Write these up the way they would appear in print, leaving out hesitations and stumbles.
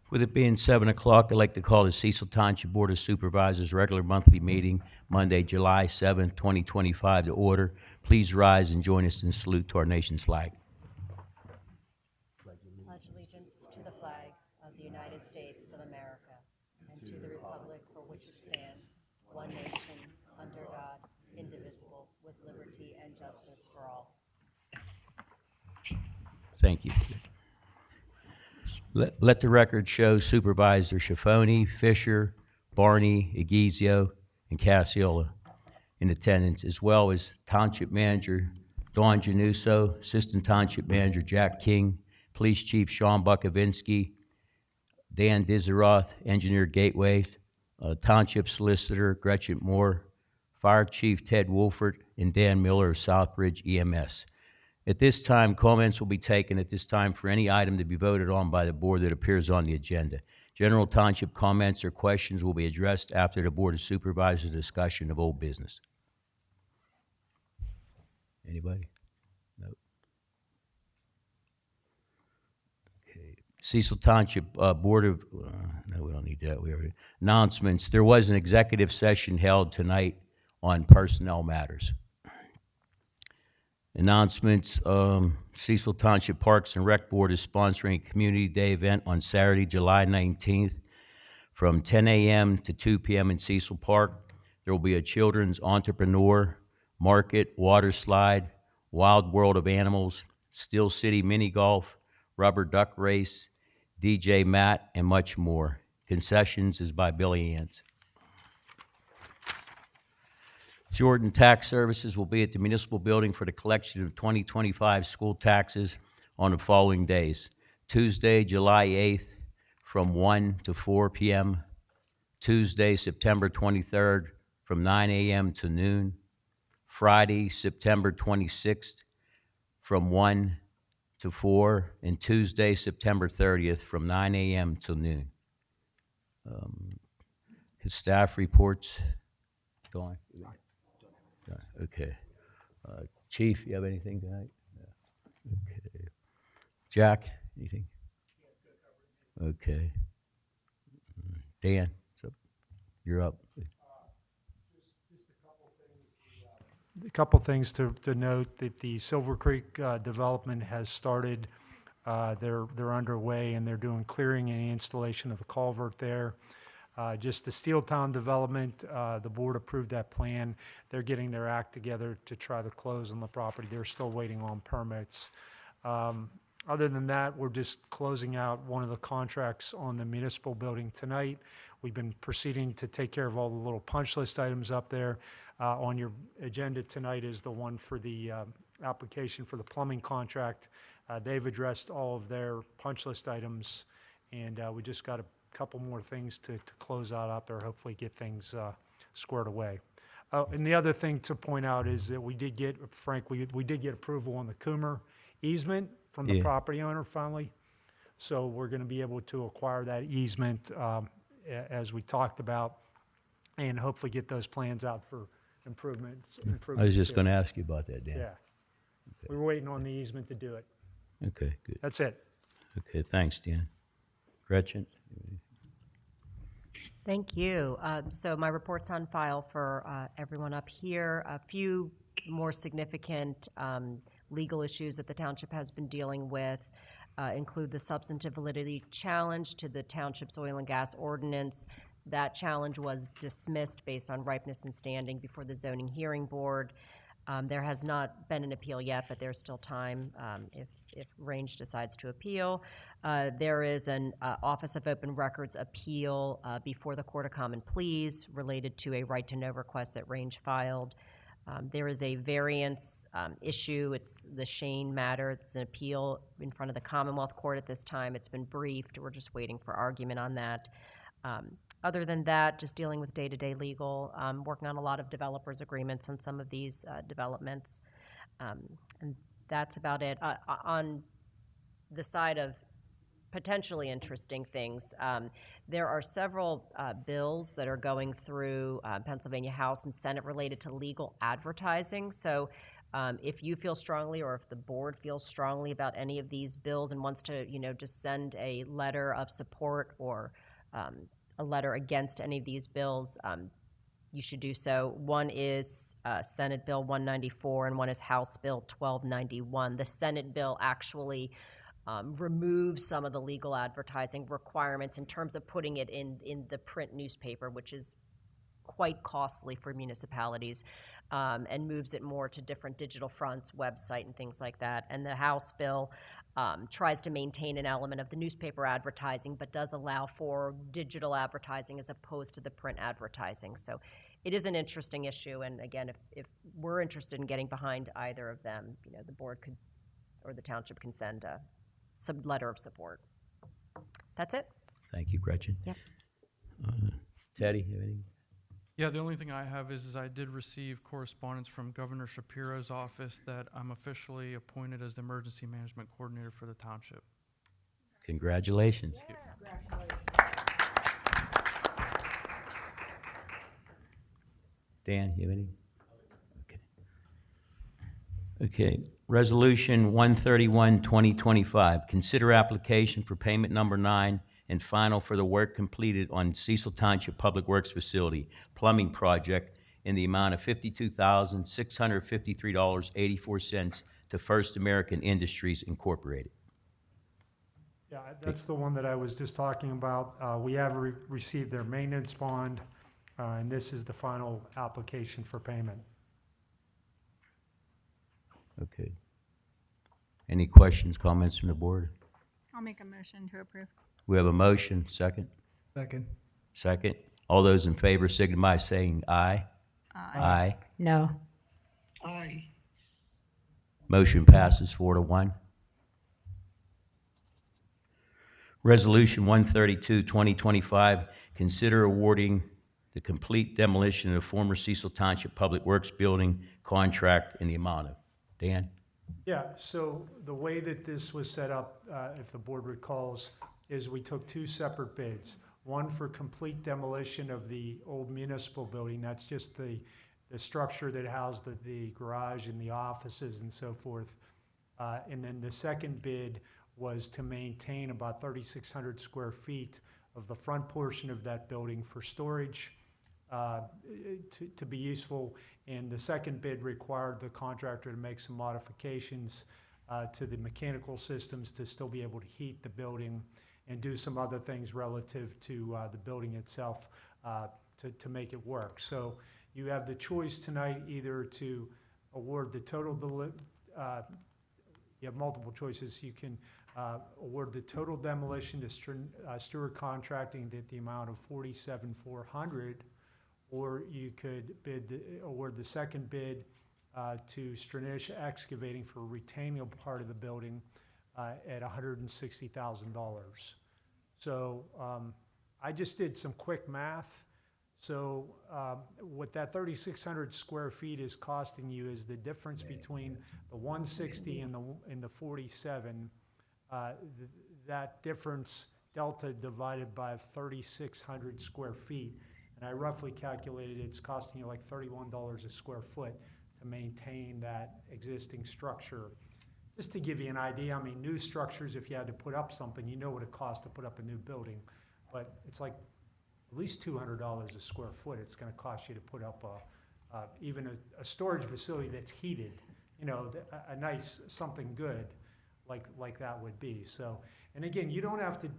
With it being 7 o'clock, I'd like to call the Cecil Township Board of Supervisors regular monthly meeting, Monday, July 7th, 2025, to order. Please rise and join us in salute to our nation's flag. Pledge allegiance to the flag of the United States of America and to the republic for which it stands, one nation, under God, indivisible, with liberty and justice for all. Thank you. Let the record show Supervisor Schifoni, Fisher, Barney, Egizio, and Cassiola in attendance, as well as Township Manager Dawn Januso, Assistant Township Manager Jack King, Police Chief Sean Bukovinsky, Dan Dizeroth, Engineer Gateway, Township Solicitor Gretchen Moore, Fire Chief Ted Wolford, and Dan Miller of Southbridge EMS. At this time, comments will be taken at this time for any item to be voted on by the board that appears on the agenda. General Township comments or questions will be addressed after the Board of Supervisors' discussion of old business. Anybody? No. Okay. Cecil Township Board of, no, we don't need that. We already, announcements. There was an executive session held tonight on personnel matters. Announcements, Cecil Township Parks and Rec Board is sponsoring a Community Day event on Saturday, July 19th from 10 a.m. to 2 p.m. in Cecil Park. There will be a children's entrepreneur market, water slide, Wild World of Animals, Steel City mini golf, rubber duck race, DJ Matt, and much more. Concessions is by Billy Ants. Jordan Tax Services will be at the municipal building for the collection of 2025 school taxes on the following days. Tuesday, July 8th from 1 to 4 p.m. Tuesday, September 23rd from 9 a.m. to noon. Friday, September 26th from 1 to 4. And Tuesday, September 30th from 9 a.m. to noon. His staff reports. Dawn? Okay. Chief, you have anything tonight? No. Okay. Jack, anything? Okay. Dan, so you're up. A couple things to note that the Silver Creek development has started. They're underway and they're doing clearing and installation of the culvert there. Just the Steel Town development, the board approved that plan. They're getting their act together to try to close on the property. They're still waiting on permits. Other than that, we're just closing out one of the contracts on the municipal building tonight. We've been proceeding to take care of all the little punch list items up there. On your agenda tonight is the one for the application for the plumbing contract. They've addressed all of their punch list items, and we just got a couple more things to close out there, hopefully get things squared away. And the other thing to point out is that we did get, Frank, we did get approval on the Coomer easement from the property owner finally. So we're going to be able to acquire that easement as we talked about and hopefully get those plans out for improvements. I was just going to ask you about that, Dan. Yeah. Okay. We were waiting on the easement to do it. Okay, good. That's it. Okay, thanks, Dan. Gretchen? Thank you. So my report's on file for everyone up here. A few more significant legal issues that the township has been dealing with include the substantive validity challenge to the township's oil and gas ordinance. That challenge was dismissed based on ripeness and standing before the zoning hearing board. There has not been an appeal yet, but there's still time if Range decides to appeal. There is an Office of Open Records appeal before the Court of Common Pleas related to a right to know request that Range filed. There is a variance issue. It's the Shane matter. It's an appeal in front of the Commonwealth Court at this time. It's been briefed. We're just waiting for argument on that. Other than that, just dealing with day-to-day legal, working on a lot of developers' agreements on some of these developments. And that's about it. On the side of potentially interesting things, there are several bills that are going through Pennsylvania House and Senate related to legal advertising. So If you feel strongly, or if the board feels strongly about any of these bills and wants to, just send a letter of support or a letter against any of these bills, you should do so. One is Senate Bill 194 and one is House Bill 1291. The Senate bill actually removes some of the legal advertising requirements in terms of putting it in the print newspaper, which is quite costly for municipalities, and moves it more to different digital fronts, website, and things like that. And the House bill tries to maintain an element of the newspaper advertising, but does allow for digital advertising as opposed to the print advertising. So it is an interesting issue, and again, if we're interested in getting behind either of them, the board could, or the township can send some letter of support. That's it. Thank you, Gretchen. Yep. Teddy, you have anything? Yeah, the only thing I have is I did receive correspondence from Governor Shapiro's office that I'm officially appointed as the Emergency Management Coordinator for the township. Congratulations. Dan, you have any? Okay. Okay. Resolution 131, 2025. Consider application for payment number 9 and final for the work completed on Cecil Township Public Works Facility plumbing project in the amount of $52,653.84 to First American Industries Incorporated. Yeah, that's the one that I was just talking about. We have received their maintenance bond, and this is the final application for payment. Okay. Any questions, comments from the board? I'll make a motion to approve. We have a motion. Second? Second. Second. All those in favor signify by saying aye. Aye. No. Aye. Motion passes 4-1. Resolution 132, 2025, consider awarding the complete demolition of the former Cecil Township Public Works Building contract in the amount of. Dan? Yeah, so the way that this was set up, if the board recalls, is we took two separate bids. One for complete demolition of the old municipal building, that's just the structure that housed the garage and the offices and so forth. And then the second bid was to maintain about 3,600 square feet of the front portion of that building for storage, to be useful. And the second bid required the contractor to make some modifications to the mechanical systems to still be able to heat the building and do some other things relative to the building itself to make it work. So you have the choice tonight either to award the total, you have multiple choices. You can award the total demolition to Stewart Contracting at the amount of $47,400, or you could award the second bid to Stranish Excavating for retaining a part of the building at $160,000. So I just did some quick math. So what that 3,600 square feet is costing you is the difference between the 160 and the 47. That difference delta divided by 3,600 square feet. And I roughly calculated it's costing you like $31 a square foot to maintain that existing structure. Just to give you an idea, I mean, new structures, if you had to put up something, you know what it costs to put up a new building. But it's like at least $200 a square foot it's going to cost you to put up even a storage facility that's heated, a nice, something good like that would be. So, and again, you don't have to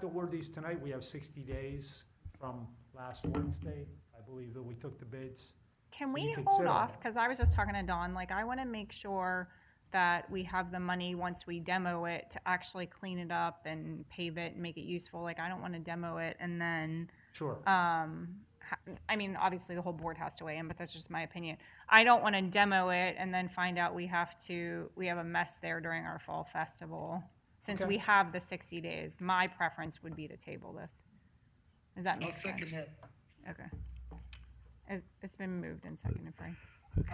award these tonight. We have 60 days from last Wednesday, I believe, that we took the bids. Can You we could hold sit on off? it. Because I was just talking to Dawn, I want to make sure that we have the money once we demo it to actually clean it up and pave it and make it useful. I don't want to demo it and then, Sure. obviously the whole board has to weigh in, but that's just my opinion. I don't want to demo it and then find out we have a mess there during our fall festival. Since Okay. we have the 60 days, my preference would be to table this. Does that I'll make sense? second that. Okay. It's been moved and seconded, Frank.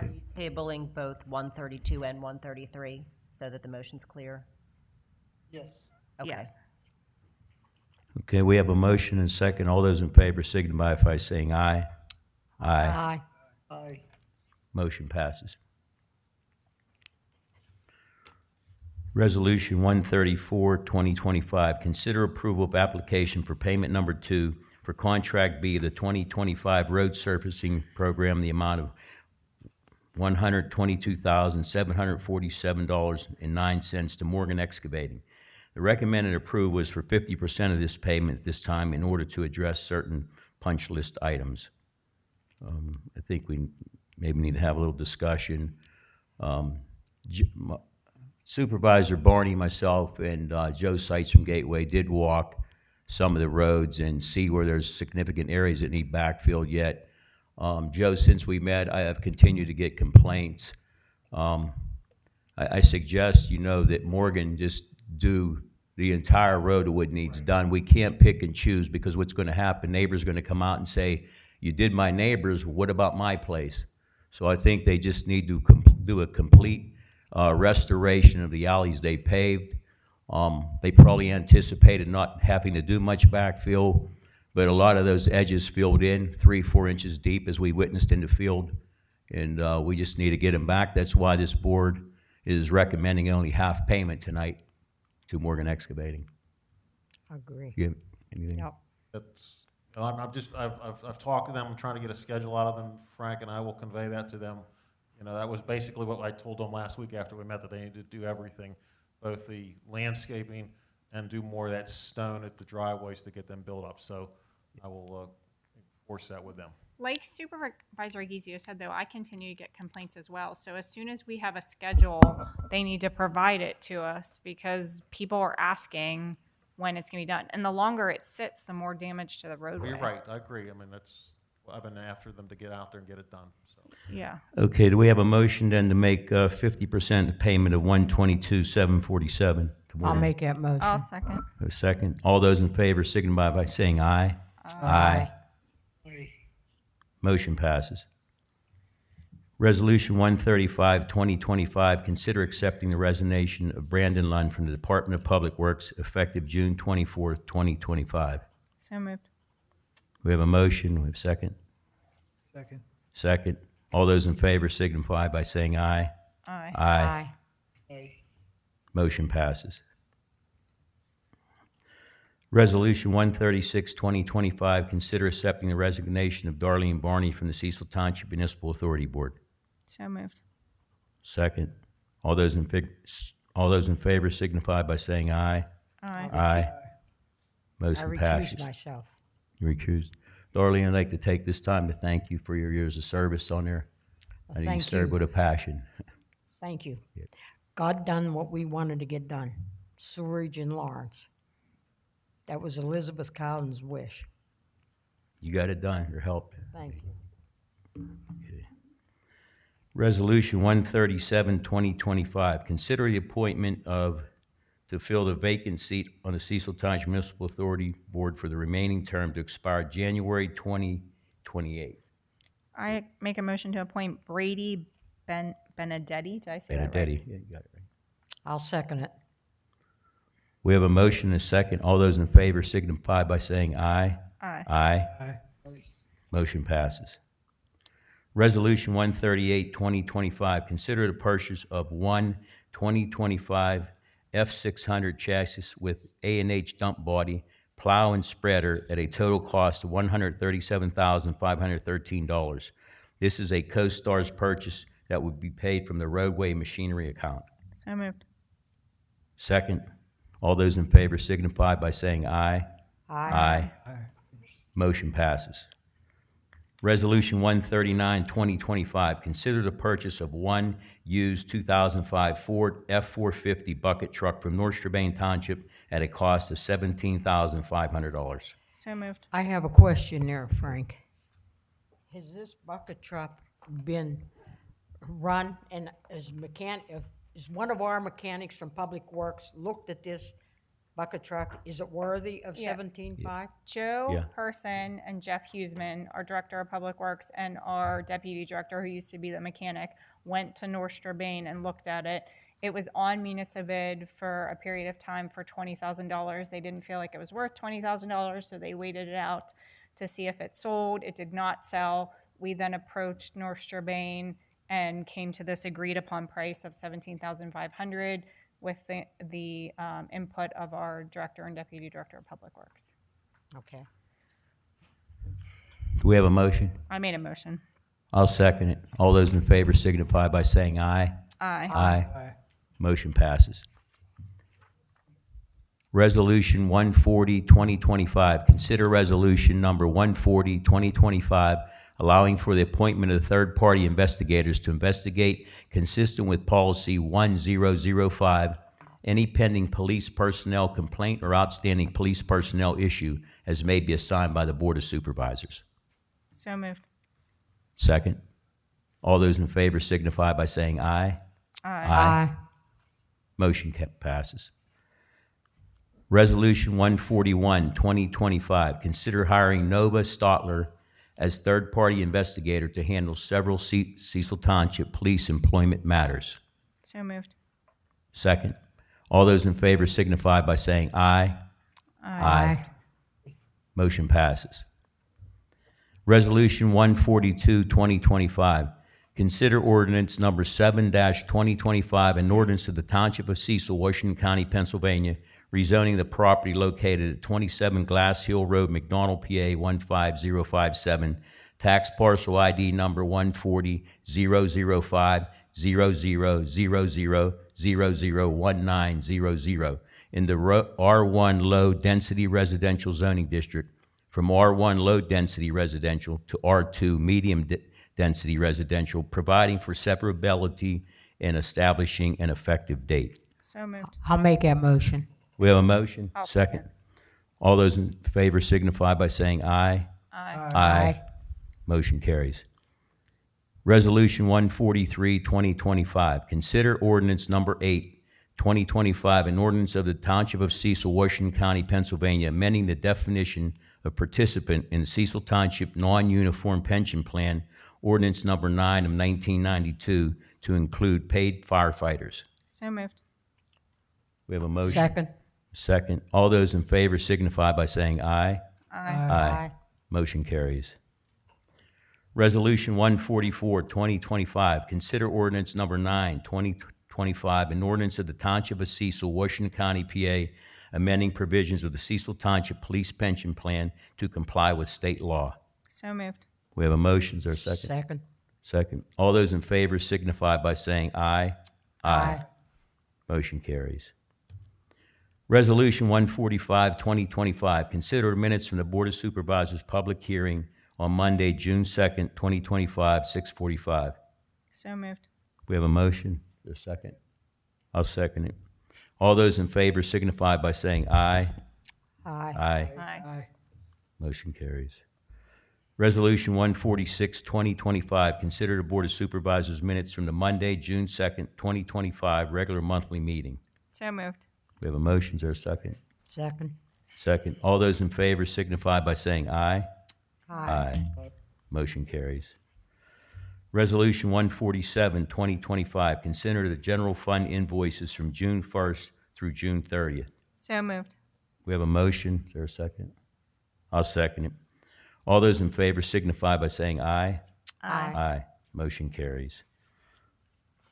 Are you tabling both 132 and 133 so that the motion's clear? Yes. Okay. Yes. Okay, we have a motion and a second. All those in favor signify by saying aye. Aye. Aye. Aye. Motion passes. Resolution 134, 2025, consider approval of application for payment number 2 for Contract B of the 2025 Road Surfacing Program, the amount of $122,747.09 to Morgan Excavating. The recommended approval is for 50% of this payment at this time in order to address certain punch list items. I think we maybe need to have a little discussion. Supervisor Barney, myself, and Joe Seitz from Gateway did walk some of the roads and see where there's significant areas that need backfilled yet. Joe, since we met, I have continued to get complaints. I suggest, that Morgan just do the entire road of what needs done. We can't pick and choose, because what's going to happen, neighbors are going to come out and say, you did my neighbors, what about my place? So I think they just need to do a complete restoration of the alleys they paved. They probably anticipated not having to do much backfill, but a lot of those edges filled in 3-4 inches deep, as we witnessed in the field, and we just need to get them back. That's why this board is recommending only half payment tonight to Morgan Excavating. Agree. You have anything? Yep. I've talked to them, I'm trying to get a schedule out of them, Frank, and I will convey that to them. That was basically what I told them last week after we met, that they needed to do everything, both the landscaping and do more of that stone at the driveways to get them built up. So I will enforce that with them. Like Supervisor Aguizio said, though, I continue to get complaints as well. So as soon as we have a schedule, they need to provide it to us, because people are asking when it's going to be done. And the longer it sits, the more damage to the roadway. Well, you're right, I agree. I mean, I've been after them to get out there and get it done, so. Yeah. Okay, do we have a motion then to make 50% payment of $122,747 to I'll Morgan? make that motion. I'll second. A second. All those in favor signify by saying aye. Aye. Aye. Motion passes. Resolution 135, 2025, consider accepting the resignation of Brandon Lund from the Department of Public Works effective June 24th, 2025. So moved. We have a motion. We have a second. Second. Second. All those in favor signify by saying aye. Aye. Aye. Aye. Motion passes. Resolution 136, 2025, consider accepting the resignation of Darlene Barney from the Cecil Township Municipal Authority Board. So moved. Second. All those in favor signify by saying aye. Aye. Aye. I Motion passes. recuse myself. You recused. Darlene, I'd like to take this time to thank you for your years of service on there. I know you Thank served you. with a passion. Thank you. God done what we wanted to get done. Sewerage in Lawrence. That was Elizabeth Cowden's wish. You got it done. Your help. Thank you. Resolution 137, 2025, consider the appointment to fill the vacant seat on the Cecil Township Municipal Authority Board for the remaining term to expire January 2028. I make a motion to appoint Brady Benedetti. Did I say that right? Benedetti. Yeah, you got it right. I'll second it. We have a motion and a second. All those in favor signify by saying aye. Aye. Aye. Aye. Motion passes. Resolution 138, 2025, consider the purchase of one 2025 F600 chassis with A&H dump body, plow, and spreader at a total cost of $137,513. This is a CoStar's purchase that would be paid from the roadway machinery account. So moved. Second. All those in favor signify by saying aye. Aye. Aye. Motion passes. Resolution 139, 2025, consider the purchase of one used 2005 Ford F-450 bucket truck from North Strabane Township at a cost of $17,500. So moved. I have a question there, Frank. Has this bucket truck been run, and is one of our mechanics from Public Works looked at this bucket truck? Is it worthy of Yes. 17.5? Joe Yeah. Person and Jeff Huseman, our Director of Public Works, and our Deputy Director, who used to be the mechanic, went to North Strabane and looked at it. It was on municipal for a period of time for $20,000. They didn't feel like it was worth $20,000, so they waited it out to see if it sold. It did not sell. We then approached North Strabane and came to this agreed upon price of $17,500. with the input of our Director and Deputy Director of Public Works. Okay. Do we have a motion? I made a motion. I'll second it. All those in favor signify by saying aye. Aye. Aye. Aye. Motion passes. Resolution 140, 2025. Consider resolution number 140, 2025, allowing for the appointment of third-party investigators to investigate, consistent with policy 1005, any pending police personnel complaint or outstanding police personnel issue as may be assigned by the Board of Supervisors. So moved. Second. All those in favor signify by saying aye. Aye. Motion passes. Resolution 141, 2025, consider hiring Nova Stotler as third-party investigator to handle several Cecil Township police employment matters. So moved. Second. All those in favor signify by saying aye. Aye. Motion passes. Resolution 142, 2025, consider ordinance number 7-2025, an ordinance of the Township of Cecil, Washington County, Pennsylvania, rezoning the property located at 27 Glass Hill Road, McDonald, PA 15057, tax parcel ID number 140-005-0000001900 in the R1 Low Density Residential Zoning District from R1 Low Density Residential to R2 Medium Density Residential, providing for separability and establishing an effective date. So moved. I'll make that motion. We have a motion? I'll Second. second. All those in favor signify by saying aye. Aye. Aye. Motion carries. Resolution 143, 2025, consider ordinance number 8, 2025, an ordinance of the Township of Cecil, Washington County, Pennsylvania, amending the definition of participant in the Cecil Township Non-Uniform Pension Plan, ordinance number 9 of 1992, to include paid firefighters. So moved. We have a motion. Second. Second. All those in favor signify by saying aye. Aye. Motion carries. Resolution 144, 2025, consider ordinance number 9, 2025, an ordinance of the Township of Cecil, Washington County, PA, amending provisions of the Cecil Township Police Pension Plan to comply with state law. So moved. We have a motion. Is there a second? Second. Second. All those in favor signify by saying aye. Aye. Motion carries. Resolution 145, 2025, consider minutes from the Board of Supervisors public hearing on Monday, June 2nd, 2025, 6:45. So moved. We have a motion. Is there a second? I'll second it. All those in favor signify by saying aye. Aye. Aye. Aye. Aye. Motion carries. Resolution 146, 2025, consider the Board of Supervisors minutes from the Monday, June 2nd, 2025, regular monthly meeting. So moved. We have a motion. Is there a second? Second. Second. All those in favor signify by saying aye. Aye. Motion carries. Resolution 147, 2025, consider the general fund invoices from June 1st through June 30th. So moved. We have a motion. Is there a second? I'll second it. All those in favor signify by saying aye. Aye. Aye. Motion carries.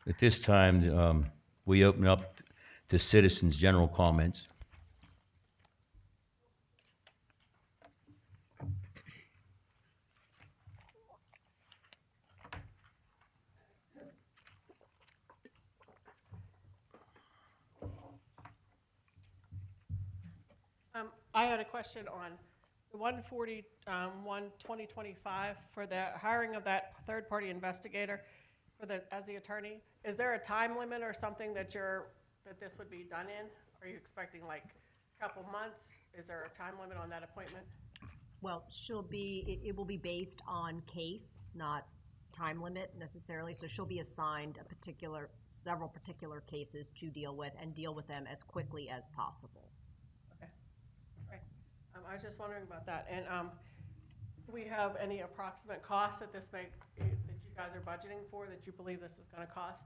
At this time, we open up to citizens' general comments. I had a question on the 141-2025 for the hiring of that third-party investigator as the attorney. Is there a time limit or something that this would be done in? Are you expecting like a couple months? Is there a time limit on that appointment? Well, it will be based on case, not time limit necessarily. So she'll be assigned several particular cases to deal with and deal with them as quickly as possible. Right. I was just wondering about that. And do we have any approximate costs that that you guys are budgeting for, that you believe this is going to cost?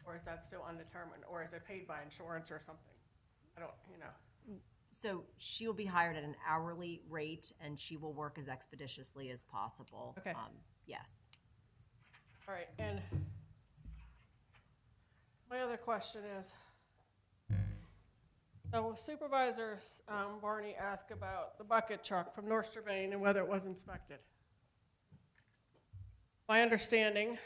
Or is that still undetermined? Or is it paid by insurance or something? I don't, So she'll be hired at an hourly rate, and she will work as expeditiously as possible. Okay. Yes. All right. And My other question is, so Supervisor Barney asked about the bucket truck from North Strabane and whether it was inspected. My understanding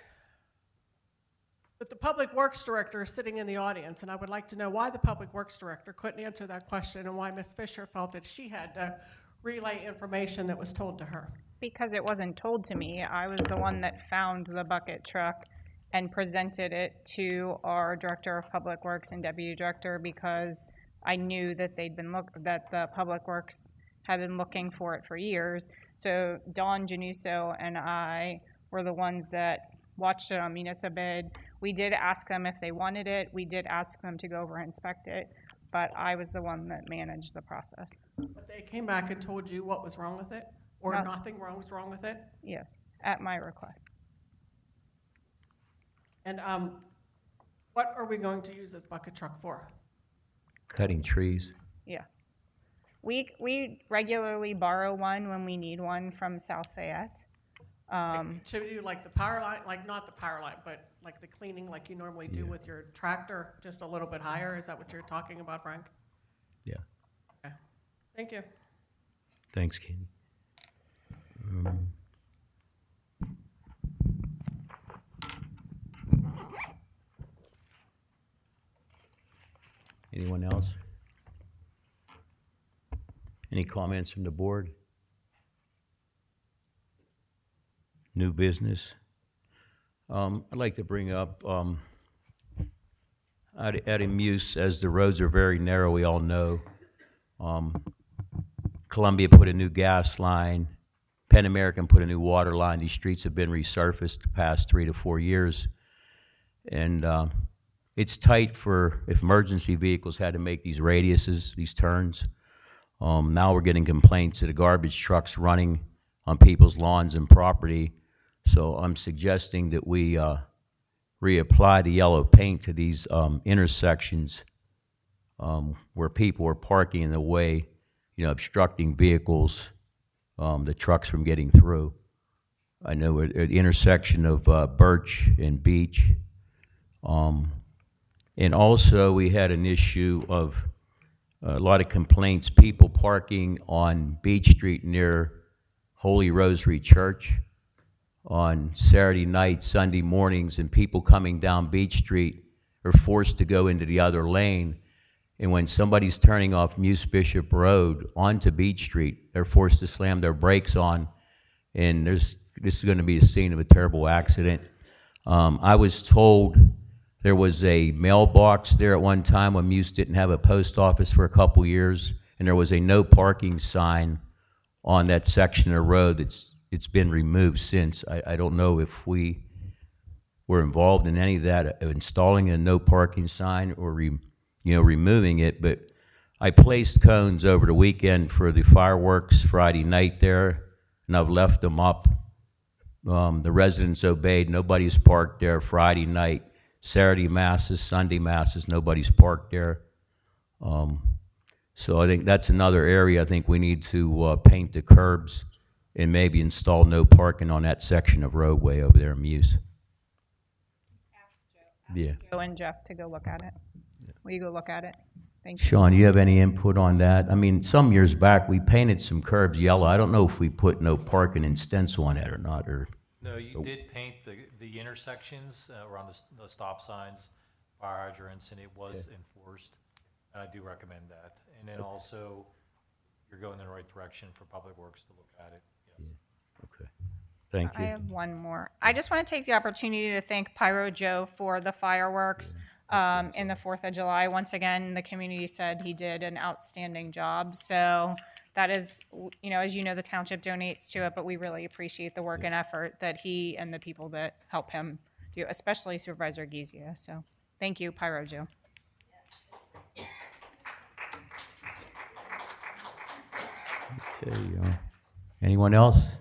that the Public Works Director is sitting in the audience, and I would like to know why the Public Works Director couldn't answer that question and why Ms. Fisher felt that she had to relay information that was told to her. Because it wasn't told to me. I was the one that found the bucket truck and presented it to our Director of Public Works and Deputy Director because I knew that that the Public Works had been looking for it for years. So Dawn Januso and I were the ones that watched it on Municipid. We did ask them if they wanted it. We did ask them to go over and inspect it, but I was the one that managed the process. But they came back and told you what was wrong with it, or No. nothing wrong was wrong with it? Yes, at my request. And what are we going to use this bucket truck for? Cutting trees. Yeah. We regularly borrow one when we need one from South Fayette. To do like the power line, like not the power line, but like the cleaning like you normally do with your tractor, just a little bit higher? Is that what you're talking about, Frank? Yeah. Okay. Thank you. Thanks, Katie. Anyone else? Any comments from the board? New business? I'd like to bring up, at Muse, as the roads are very narrow, we all know, Columbia put a new gas line, Penn American put a new water line. These streets have been resurfaced the past 3 to 4 years. And it's tight for if emergency vehicles had to make these radiuses, these turns. Now we're getting complaints of the garbage trucks running on people's lawns and property. So I'm suggesting that we reapply the yellow paint to these intersections where people are parking in the way, obstructing vehicles, the trucks from getting through. I know at the intersection of Birch and Beach. And also we had an issue of a lot of complaints, people parking on Beach Street near Holy Rosary Church on Saturday night, Sunday mornings, and people coming down Beach Street are forced to go into the other lane. And when somebody's turning off Muse Bishop Road onto Beach Street, they're forced to slam their brakes on, and this is going to be a scene of a terrible accident. I was told there was a mailbox there at one time when Muse didn't have a post office for a couple years, and there was a no parking sign on that section of the road. It's been removed since. I don't know if we were involved in any of that, installing a no parking sign or removing it, but I placed cones over the weekend for the fireworks Friday night there, and I've left them up. The residents obeyed. Nobody's parked there Friday night. Saturday masses, Sunday masses, nobody's parked there. So I think that's another area I think we need to paint the curbs and maybe install no parking on that section of roadway over there in Muse. Yeah. Joe and Jeff to go look at it. Will you go look at it? Thank you. Sean, you have any input on that? I mean, some years back, we painted some curbs yellow. I don't know if we put no parking and stencil on it or not, or. No, you did paint the intersections around the stop signs, fire hydrants, and it was enforced. And I do recommend that. And then also, you're going in the right direction for Public Works to look at it. Yes. Okay. Thank I you. have one more. I just want to take the opportunity to thank Pyro Joe for the fireworks in the 4th of July. Once again, the community said he did an outstanding job. So that is, as you know, the township donates to it, but we really appreciate the work and effort that he and the people that help him do, especially Supervisor Gizia. So thank you, Pyro Joe. Okay, anyone else?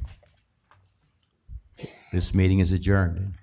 This meeting is adjourned.